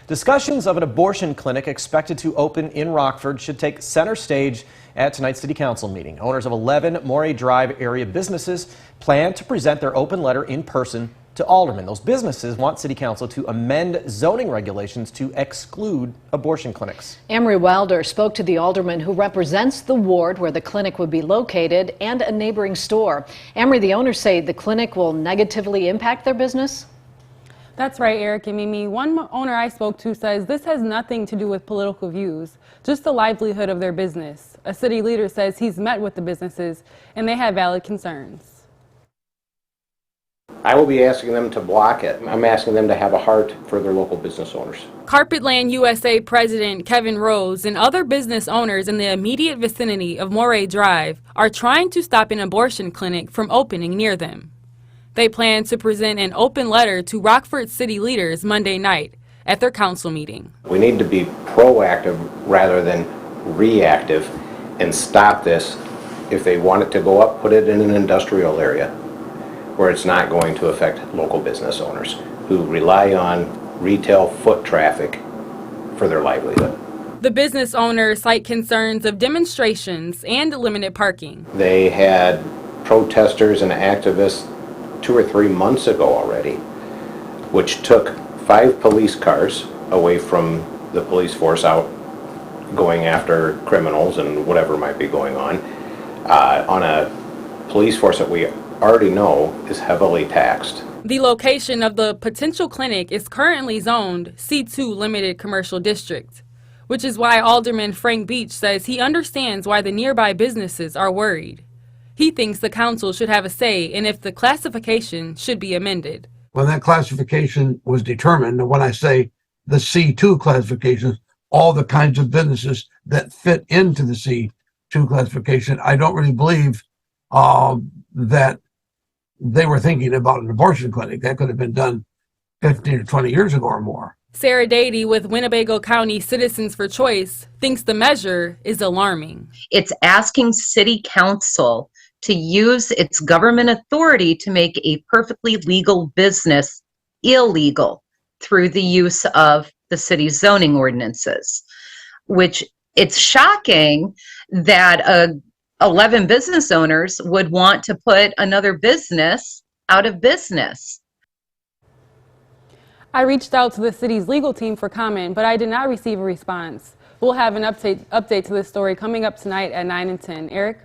Discussions of an abortion clinic expected to open in Rockford should take center stage at tonight's City Council meeting. Owners of 11 Moray Drive area businesses plan to present their open letter in person to aldermen. Those businesses want City Council to amend zoning regulations to exclude abortion clinics. Amory Wilder spoke to the alderman who represents the ward where the clinic would be located and a neighboring store. Amory, the owners say the clinic will negatively impact their business. That's right, Eric and Mimi. One owner I spoke to says this has nothing to do with political views, just the livelihood of their business. A city leader says he's met with the businesses and they have valid concerns. I will be asking them to block it. I'm asking them to have a heart for their local business owners. Carpetland USA President Kevin Rose and other business owners in the immediate vicinity of Moray Drive are trying to stop an abortion clinic from opening near them. They plan to present an open letter to Rockford city leaders Monday night at their council meeting. We need to be proactive rather than reactive and stop this. If they want it to go up, put it in an industrial area where it's not going to affect local business owners who rely on retail foot traffic for their livelihood. The business owners cite concerns of demonstrations and limited parking. They had protesters and activists 2 or 3 months ago already, which took 5 police cars away from the police force out going after criminals and whatever might be going on a police force that we already know is heavily taxed. The location of the potential clinic is currently zoned C2 Limited Commercial District, which is why Alderman Frank Beach says he understands why the nearby businesses are worried. He thinks the council should have a say in if the classification should be amended. When that classification was determined, and when I say the C2 classification, all the kinds of businesses that fit into the C2 classification, I don't really believe that they were thinking about an abortion clinic. That could have been done 15 or 20 years ago or more. Sarah Dady with Winnebago County Citizens for Choice thinks the measure is alarming. It's asking City Council to use its government authority to make a perfectly legal business illegal through the use of the city's zoning ordinances, which it's shocking that 11 business owners would want to put another business out of business. I reached out to the city's legal team for comment, but I did not receive a response. We'll have an update to this story coming up tonight at 9 and 10. Eric?